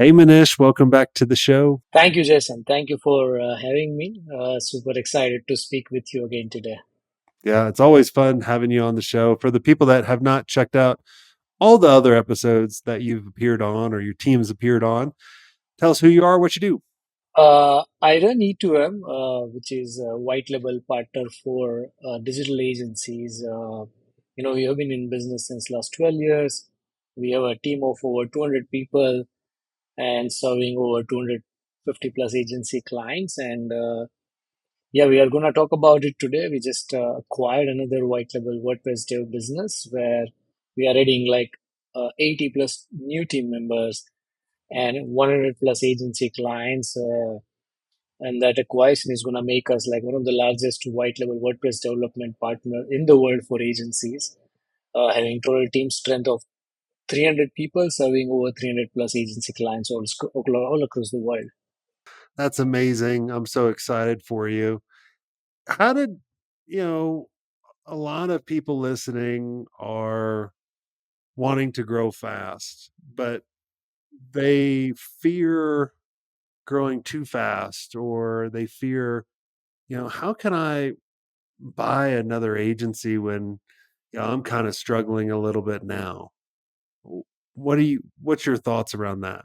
Hey Manish, welcome back to the show. Thank you, Jason. Thank you for having me. Super excited to speak with you again today. Yeah, it's always fun having you on the show. For the people that have not checked out all the other episodes that you've appeared on or your team's appeared on, tell us who you are, what you do. I run E2M, which is a white label partner for digital agencies. We have been in business since last 12 years. We have a team of over 200 people and serving over 250 plus agency clients. And yeah, we are going to talk about it today. We just acquired another white label WordPress dev business where we are adding like 80 plus new team members and 100 plus agency clients. And that acquisition is going to make us like one of the largest white label WordPress development partner in the world for agencies, having total team strength of 300 people serving over 300 plus agency clients all across the world. That's amazing. I'm so excited for you. How did, you know, a lot of people listening are wanting to grow fast, but they fear growing too fast or they fear, how can I buy another agency when I'm kind of struggling a little bit now. What's your thoughts around that?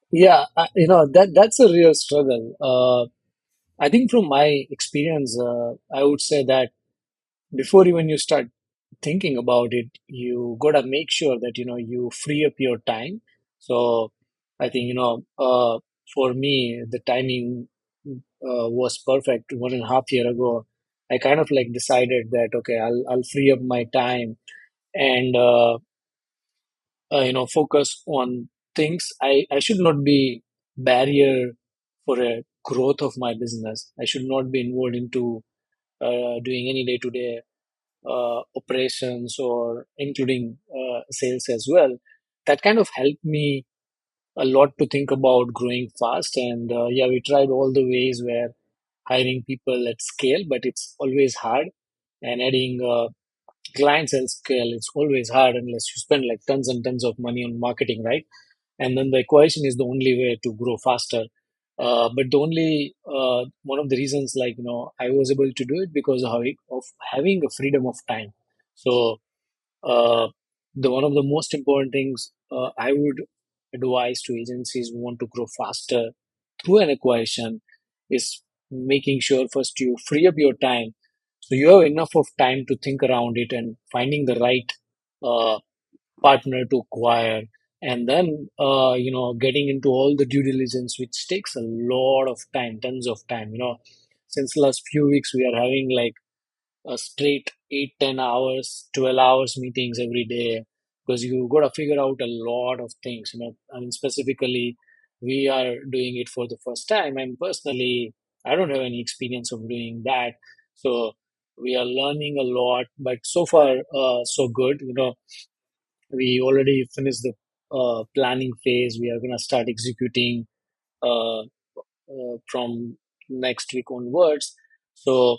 Yeah, that's a real struggle. I think from my experience, I would say that before even you start thinking about it, you gotta make sure that you free up your time. So I think for me the timing was perfect 1.5 year ago. I kind of like decided that okay, I'll free up my time and focus on things. I should not be barrier for a growth of my business. I should not be involved into doing any day-to-day operations or including sales as well. That kind of helped me a lot to think about growing fast. And yeah, we tried all the ways where hiring people at scale, but it's always hard. And adding clients at scale, it's always hard unless you spend like tons and tons of money on marketing, right? And then the equation is the only way to grow faster. But the only one of the reasons, like I was able to do it because of having a freedom of time. So uh, the one of the most important things I would advise to agencies who want to grow faster through an acquisition is making sure first you free up your time so you have enough of time to think around it and finding the right uh, partner to acquire, and then getting into all the due diligence which takes a lot of time, tons of time. Since last few weeks we are having like a straight 8, 10 hours, 12 hours meetings every day because you got to figure out a lot of things. I mean, specifically we are doing it for the first time, and personally I don't have any experience of doing that. So we are learning a lot, but so far so good. We already finished the planning phase. We are going to start executing uh, from next week onwards. So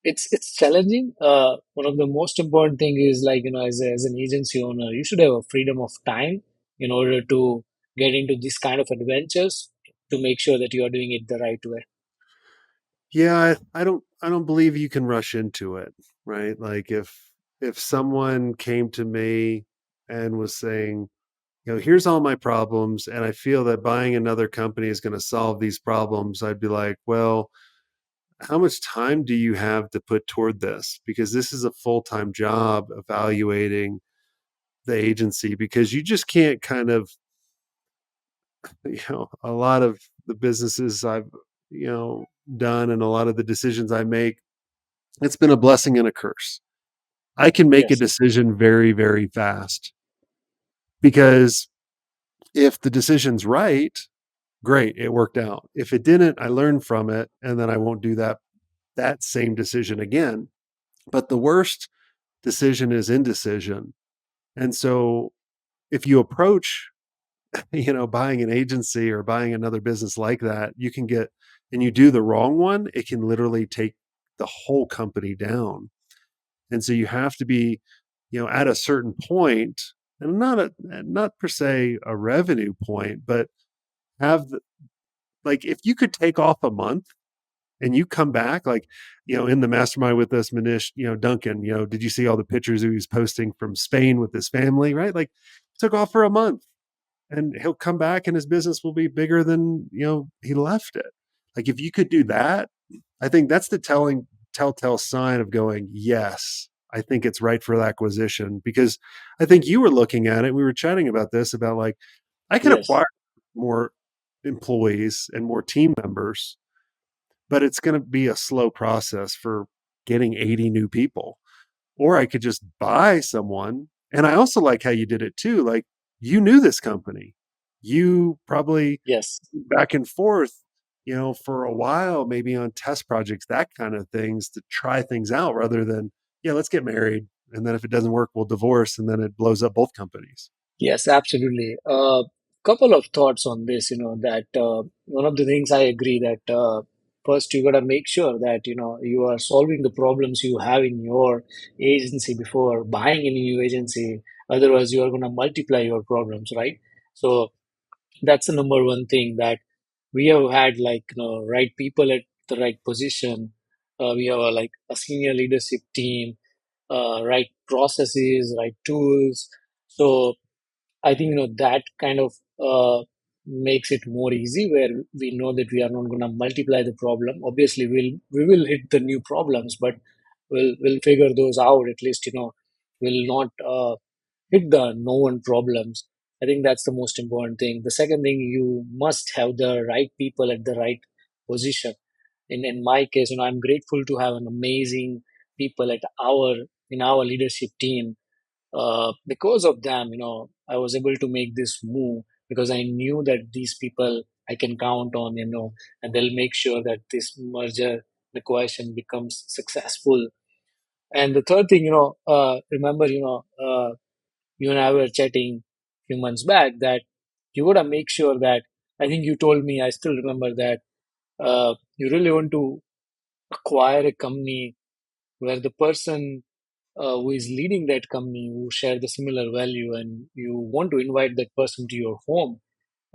it's challenging. One of the most important thing is like as an agency owner, you should have a freedom of time in order to get into this kind of adventures to make sure that you are doing it the right way. Yeah, I don't believe you can rush into it, right? Like if someone came to me and was saying, here's all my problems and I feel that buying another company is going to solve these problems, I'd be like, well, how much time do you have to put toward this? Because this is a full-time job evaluating the agency because you just can't kind of, a lot of the businesses I've, you know, done and a lot of the decisions I make, it's been a blessing and a curse. I can make a Yes. decision very, very fast because if the decision's right, great, it worked out. If it didn't, I learned from it and then I won't do that same decision again. But the worst decision is indecision. And so if you approach, buying an agency or buying another business like that, you can get, and you do the wrong one, it can literally take the whole company down. And so you have to be, at a certain point. and not per se a revenue point, but have like if you could take off a month and you come back, like, in the mastermind with us, Manish, Duncan, did you see all the pictures he was posting from Spain with his family, right? Like, took off for a month and he'll come back and his business will be bigger than, he left it. Like, if you could do that, I think that's the telltale sign of going, yes, I think it's right for the acquisition. Because I think you were looking at it, we were chatting about this, about like, I could Yes. acquire more employees and more team members, but it's going to be a slow process for getting 80 new people. Or I could just buy someone. And I also like how you did it too. Like, you knew this company. You probably Yes. back and forth, for a while, maybe on test projects, that kind of things, to try things out rather than, yeah, let's get married. And then if it doesn't work, we'll divorce. And then it blows up both companies. Yes, absolutely. Couple of thoughts on this, that one of the things I agree that first you got to make sure that, you are solving the problems you have in your agency before buying any new agency. Otherwise, you are going to multiply your problems, right? So that's the number one thing, that we have had, like, right people at the right position. We have like a senior leadership team, right processes, right tools. So I think that kind of makes it more easy, where we know that we are not going to multiply the problem. Obviously, we will hit the new problems, but we'll figure those out. At least, we'll not hit the known problems. I think that's the most important thing. The second thing, you must have the right people at the right position. In my case, I'm grateful to have an amazing people at our in our leadership team. Because of them, I was able to make this move because I knew that these people I can count on, and they'll make sure that this merger acquisition becomes successful. And the third thing, remember, you and I were chatting a few months back that you gotta make sure that, I think you told me, I still remember that you really want to acquire a company where the person who is leading that company who share the similar value, and you want to invite that person to your home,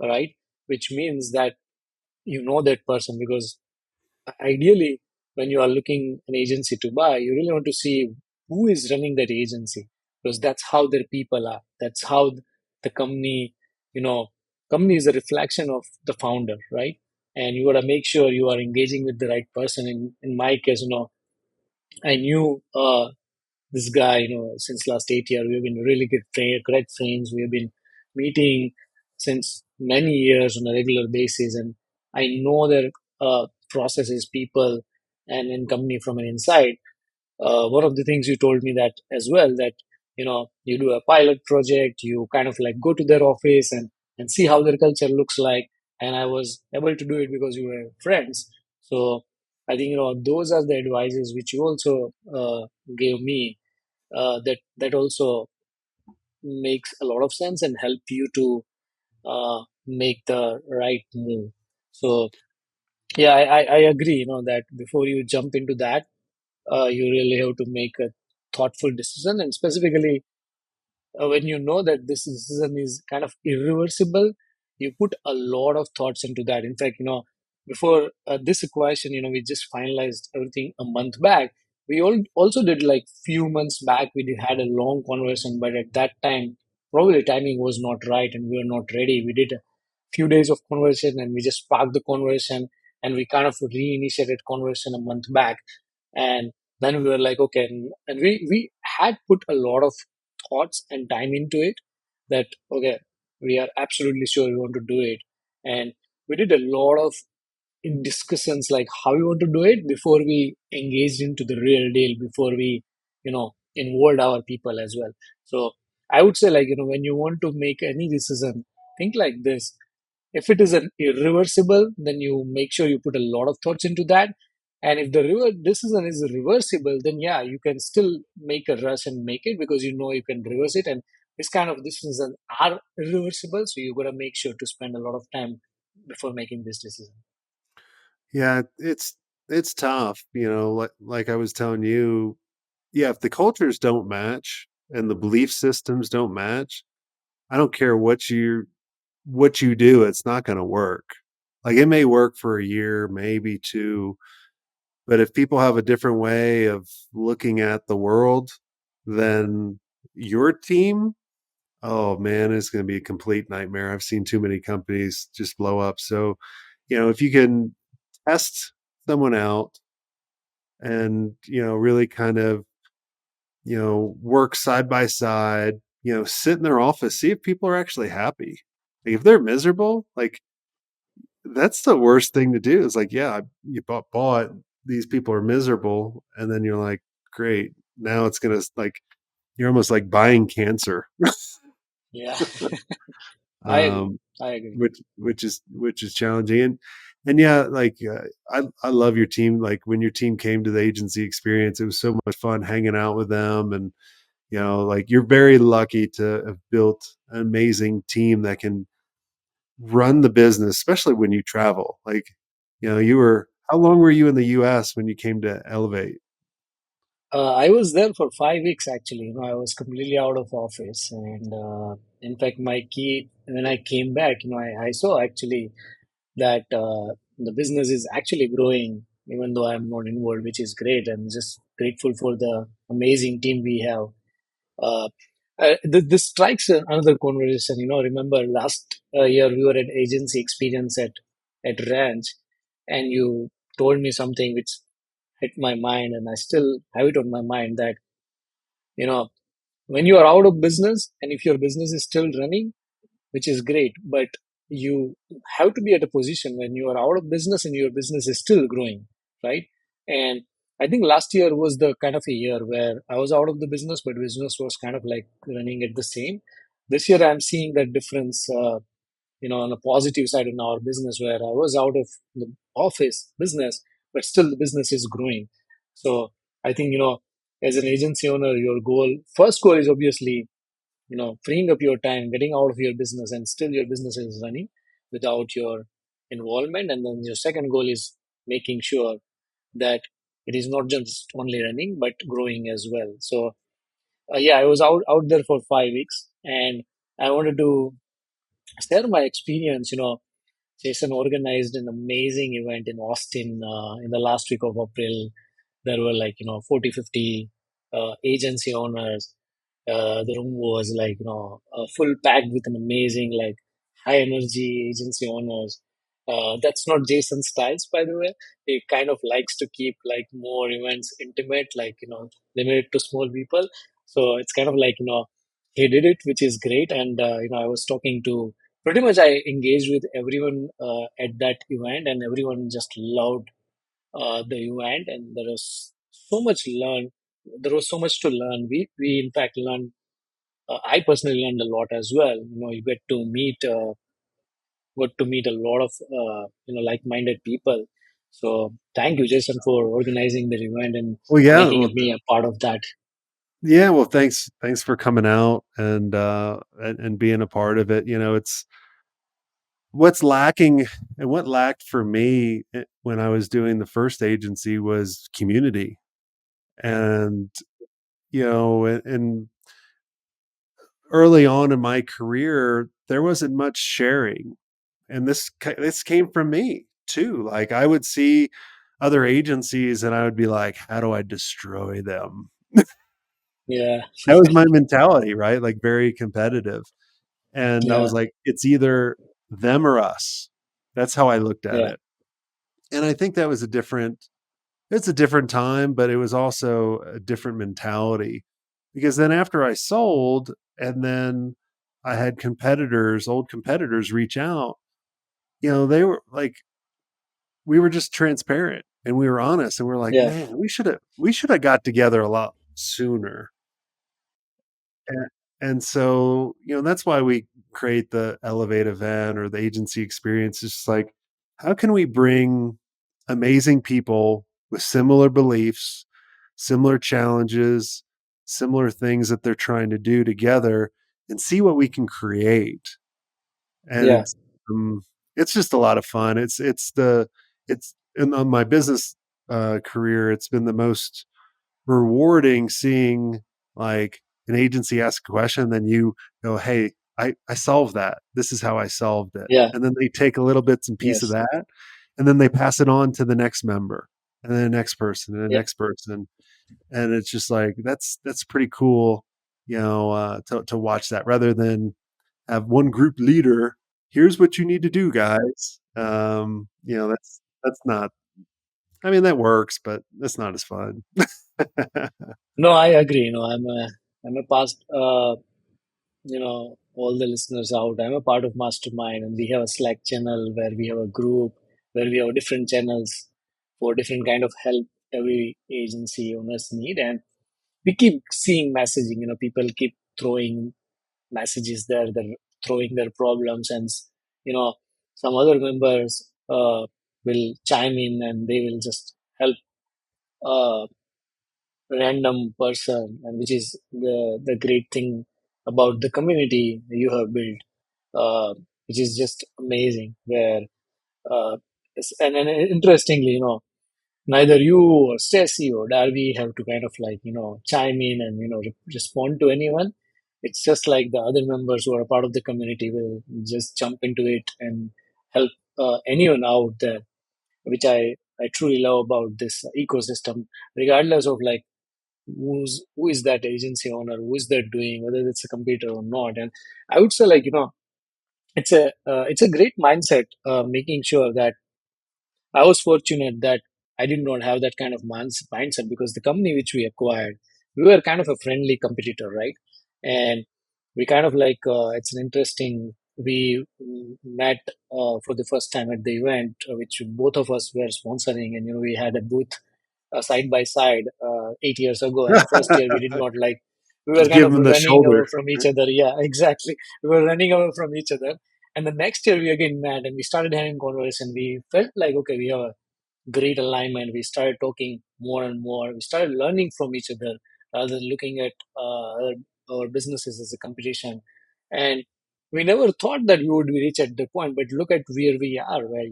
right? Which means that you know that person, because ideally, when you are looking an agency to buy, you really want to see who is running that agency, because that's how their people are. That's how the company, you know, company is a reflection of the founder, right? And you got to make sure you are engaging with the right person. In my case, I knew this guy, since last 8 years. We've been really great friends. We have been meeting since many years on a regular basis, and I know their processes, people, and company from an inside. One of the things you told me that as well, that you do a pilot project, you kind of like go to their office and see how their culture looks like, and I was able to do it because we were friends. So I think those are the advices which you also gave me, that also makes a lot of sense and help you to make the right move. So yeah, I agree. That before you jump into that, you really have to make a thoughtful decision, and specifically when you know that this decision is kind of irreversible, you put a lot of thoughts into that. In fact, before this equation, we just finalized everything a month back. We all also did, like, few months back, we did had a long conversation, but at that time, probably timing was not right and we were not ready. We did a few days of conversation and we just parked the conversation, and we kind of reinitiated conversation a month back. And then we were like, okay, and we had put a lot of thoughts and time into it, that okay, we are absolutely sure we want to do it. And we did a lot of in discussions, like how we want to do it, before we engaged into the real deal, before we involved our people as well. So I would say, like, when you want to make any decision, think like this: if it is an irreversible, then you make sure you put a lot of thoughts into that. And if the decision is reversible, then yeah, you can still make a rush and make it, because you can reverse it. And this kind of decisions are irreversible, so you got to make sure to spend a lot of time before making this decision. Yeah, it's tough, like I was telling you. Yeah, if the cultures don't match and the belief systems don't match, I don't care what you do, it's not going to work. Like it may work for a year, maybe two, but if people have a different way of looking at the world than your team, oh man, it's going to be a complete nightmare. I've seen too many companies just blow up. So, if you can test someone out and, really kind of, work side by side, sit in their office, see if people are actually happy. Like if they're miserable, like that's the worst thing to do. Is like, yeah, you bought these people are miserable, and then you're like, great, now it's gonna like you're almost like buying cancer. Yeah, I agree. um, I agree. which is challenging, and yeah, like I love your team. Like when your team came to the agency experience, it was so much fun hanging out with them, and like you're very lucky to have built an amazing team that can run the business, especially when you travel. Like, you were how long were you in the US when you came to Elevate? I was there for 5 weeks actually. I was completely out of office, and in fact, my key when I came back, I saw actually that the business is actually growing, even though I'm not involved, which is great. I'm just grateful for the amazing team we have. Uh, this strikes another conversation. Remember last year we were at agency experience at Ranch, and you told me something which hit my mind, and I still have it on my mind that you know when you are out of business, and if your business is still running, which is great, but you have to be at a position when you are out of business and your business is still growing, right? And I think last year was the kind of a year where I was out of the business, but business was kind of like running at the same. This year, I'm seeing that difference, on the positive side in our business, where I was out of the office business, but still the business is growing. So I think, as an agency owner, your first goal is obviously freeing up your time, getting out of your business, and still your business is running without your involvement. And then your second goal is making sure that it is not just only running but growing as well. So yeah, I was out there for 5 weeks, and I wanted to share my experience. Jason organized an amazing event in Austin in the last week of April. There were like 40, 50 agency owners. The room was like full packed with an amazing, like, high energy agency owners. That's not Jason's styles, by the way. He kind of likes to keep like more events intimate, like limited to small people. So it's kind of like he did it, which is great. And I was talking to pretty much, I engaged with everyone at that event, and everyone just loved the event, and there was so much to learn. We in fact learned. I personally learned a lot as well. You got to meet a lot of like-minded people. So thank you, Jason, for organizing the event and Well, yeah, making me a part of that. yeah. Well, thanks for coming out and being a part of it. It's what's lacking and what lacked for me when I was doing the first agency was community, and and early on in my career there wasn't much sharing, and this came from me too. Like I would see other agencies and I would be like, how do I destroy them? Yeah, That was my mentality, right? Like very competitive. And I was yeah, like, it's either them or us. That's how I looked at yeah, it. And I think that was it's a different time, but it was also a different mentality. Because then after I sold, and then I had old competitors reach out, they were like, we were just transparent and we were honest, and we're like, yeah, man, we should have got together a lot sooner. And, and so, that's why we create the Elevate event or the agency experience. It's just like, how can we bring amazing people with similar beliefs, similar challenges, similar things that they're trying to do together and see what we can create? And yeah, it's just a lot of fun. It's in on my business career, it's been the most rewarding seeing like an agency ask a question, then you go, hey, I solved that. This is how I solved it. Yeah. And then they take a little bits and piece of Yes. that, and then they pass it on to the next member, and then the next person, and the Yeah. next person. And it's just like that's pretty cool, to watch that rather than have one group leader. Here's what you need to do, guys. That's not. I mean, that works, but that's not as fun. No, I agree. I'm a past, all the listeners out. I'm a part of Mastermind, and we have a Slack channel where we have a group where we have different channels for different kind of help every agency owners need, and we keep seeing messaging. People keep throwing messages there. They're throwing their problems, and you know, some other members will chime in and they will just help a random person, and which is the great thing about the community you have built, which is just amazing. Where and interestingly, neither you or Stacy or Darby have to kind of like, chime in and, respond to anyone. It's just like the other members who are a part of the community will just jump into it and help anyone out there, which I truly love about this ecosystem, regardless of like who is that agency owner, who is that doing, whether it's a competitor or not. And I would say like, it's a great mindset, making sure that I was fortunate that I did not have that kind of mindset because the company which we acquired, we were kind of a friendly competitor, right? And we kind of like, it's an interesting, we met for the first time at the event, which both of us were sponsoring. And, we had a booth side by side 8 years ago. And the first year we did not like, we were Just kind give of them the running away shoulder. from each other. Yeah, exactly. We were running away from each other. And the next year we again met and we started having conversation. We felt like, okay, we have a great alignment. We started talking more and more. We started learning from each other rather than looking at our businesses as a competition. And we never thought that we would reach at the point, but look at where we are, where,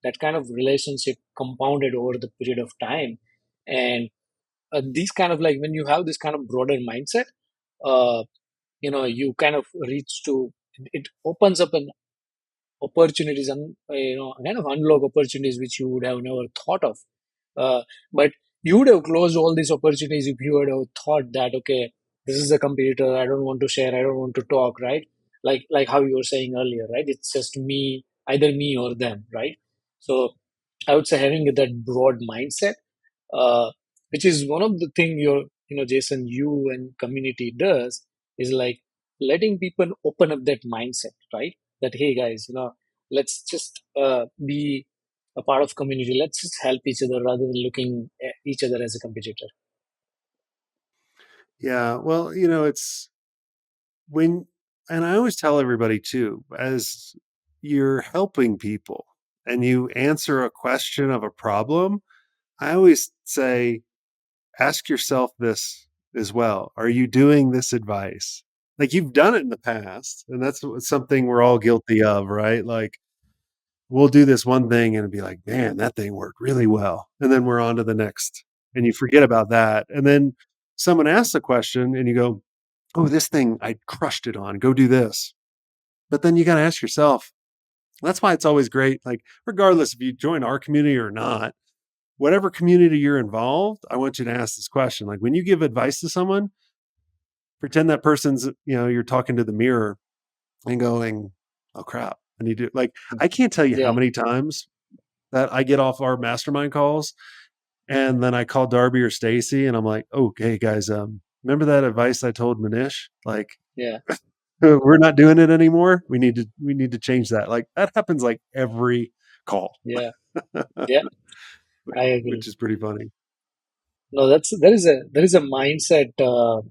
that kind of relationship compounded over the period of time. And these kind of like, when you have this kind of broader mindset, uh, you kind of reach to, it opens up an opportunities and kind of unlock opportunities which you would have never thought of. But you would have closed all these opportunities if you would have thought that, okay, this is a competitor, I don't want to share, I don't want to talk, right? Like how you were saying earlier, right? It's just me, either me or them, right? So I would say having that broad mindset, uh, which is one of the thing Jason, you and community does, is like letting people open up that mindset, right? That, hey guys, let's just be a part of community. Let's just help each other rather than looking at each other as a competitor. Yeah. Well, it's when, and I always tell everybody too, as you're helping people and you answer a question of a problem, I always say, ask yourself this as well. Are you doing this advice? Like you've done it in the past, and that's something we're all guilty of, right? Like we'll do this one thing and be like, man, that thing worked really well. And then we're on to the next. And you forget about that. And then someone asks a question and you go, oh, this thing I crushed it on. Go do this. But then you got to ask yourself, that's why it's always great. Like, regardless if you join our community or not, whatever community you're involved, I want you to ask this question. Like, when you give advice to someone, pretend that person's, you're talking to the mirror and going, oh crap, I need to, like, I can't tell you how Yeah, many times that I get off our mastermind calls and then I call Darby or Stacy and I'm like, oh, hey guys, remember that advice I told Manish? Like, yeah, we're not doing it anymore. We need to change that. Like that happens like every call, yeah, yeah. I agree. which is pretty funny. No, there is a mindset. The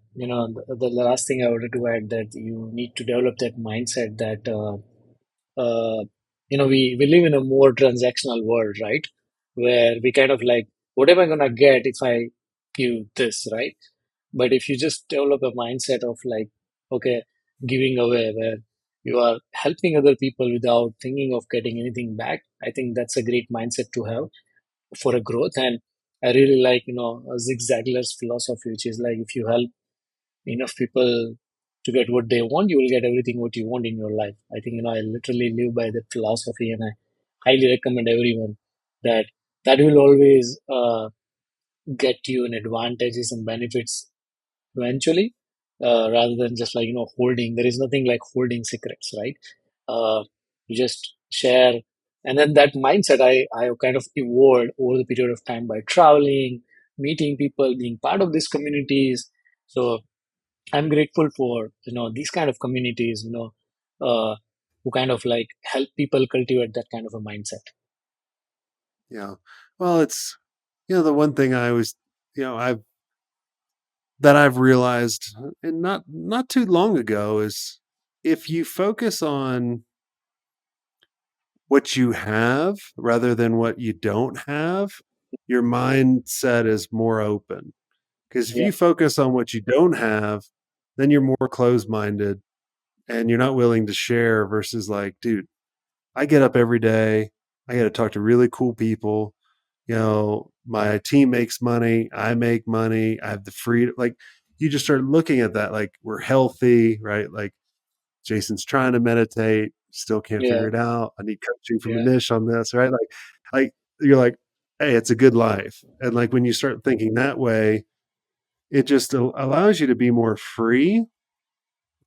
last thing I wanted to add, that you need to develop that mindset that uh, we live in a more transactional world, right? Where we kind of like, what am I gonna get if I give this, right? But if you just develop a mindset of like, okay, giving away, where you are helping other people without thinking of getting anything back, I think that's a great mindset to have for a growth. And I really like, Zig Ziglar's philosophy, which is like, if you help enough people to get what they want, you will get everything what you want in your life. I think, I literally live by that philosophy, and I highly recommend everyone that that will always get you an advantages and benefits eventually, rather than just like, holding. There is nothing like holding secrets, right? You just share. And then that mindset, I kind of evolved over the period of time by traveling, meeting people, being part of these communities. So I'm grateful for, these kind of communities, who kind of like help people cultivate that kind of a mindset. Yeah. Well, it's the one thing I always I've that I've realized, and not too long ago, is if you focus on what you have rather than what you don't have, your mindset is more open. Because if Yeah, you focus on what you don't have, then you're more closed minded and you're not willing to share versus like, dude, I get up every day. I got to talk to really cool people. My team makes money. I make money. I have the freedom. Like, you just start looking at that like we're healthy, right? Like, Jason's trying to meditate, still can't figure yeah, it out. I need coaching from yeah. Manish on this, right? Like you're like, hey, it's a good life. And like when you start thinking that way, it just allows you to be more free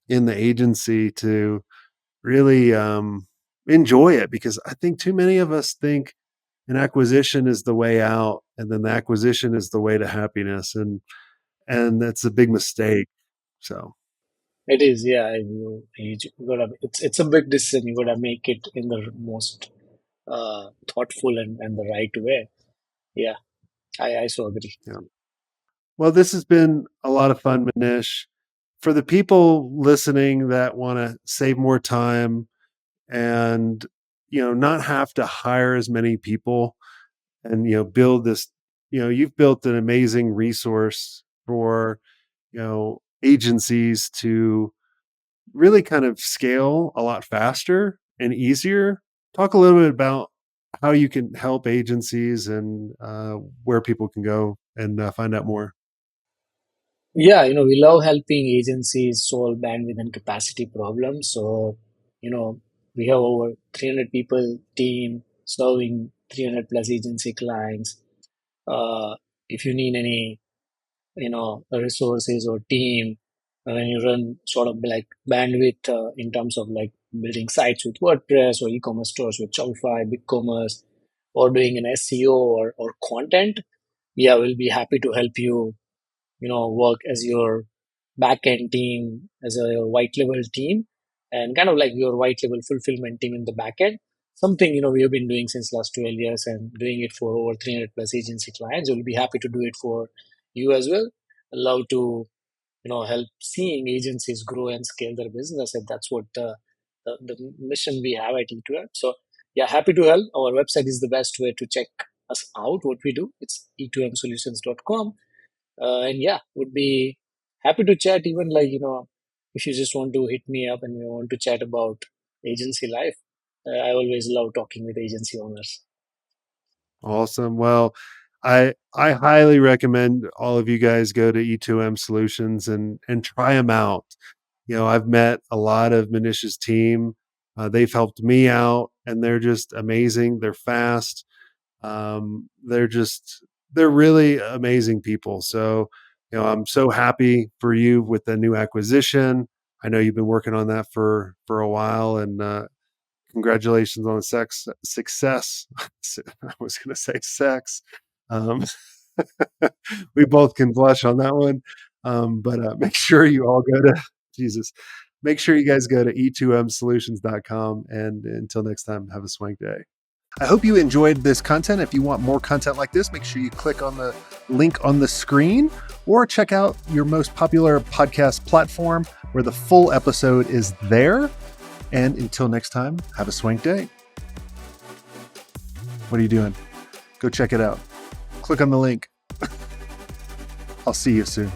in the agency to really enjoy it. Because I think too many of us think an acquisition is the way out, and then the acquisition is the way to happiness, and that's a big mistake. So It is, yeah. You gotta. It's a big decision. You gotta make it in the most thoughtful and the right way. Yeah, I so agree. yeah. Well, this has been a lot of fun, Manish. For the people listening that want to save more time and not have to hire as many people and build this, you've built an amazing resource for agencies to really kind of scale a lot faster and easier. Talk a little bit about how you can help agencies and where people can go and find out more. Yeah, we love helping agencies solve bandwidth and capacity problems. So, you know, we have over 300 people team serving 300 plus agency clients. If you need any, resources or team, when you run sort of like bandwidth in terms of like building sites with WordPress or e-commerce stores with Shopify, BigCommerce, or doing an SEO or content, yeah, we'll be happy to help you, work as your back-end team, as a your white label team, and kind of like your white label fulfillment team in the back end. Something, we have been doing since last 12 years and doing it for over 300 plus agency clients. We'll be happy to do it for you as well. Love to, help seeing agencies grow and scale their business. And that's what the mission we have at E2M. So yeah, happy to help. Our website is the best way to check us out, what we do. It's e2msolutions.com. And yeah, would be happy to chat, even like, if you just want to hit me up and you want to chat about agency life. I always love talking with agency owners. Awesome. Well, I highly recommend all of you guys go to E2M Solutions and try them out. I've met a lot of Manish's team. They've helped me out, and they're just amazing. They're fast. They're really amazing people. So, I'm so happy for you with the new acquisition. I know you've been working on that for a while, and congratulations on the success. I was going to say sex. Um, we both can blush on that one. But make sure you all go to Jesus. Make sure you guys go to e2msolutions.com. And until next time, have a swank day. I hope you enjoyed this content. If you want more content like this, make sure you click on the link on the screen or check out your most popular podcast platform where the full episode is there. And until next time, have a swank day. What are you doing? Go check it out. Click on the link. I'll see you soon.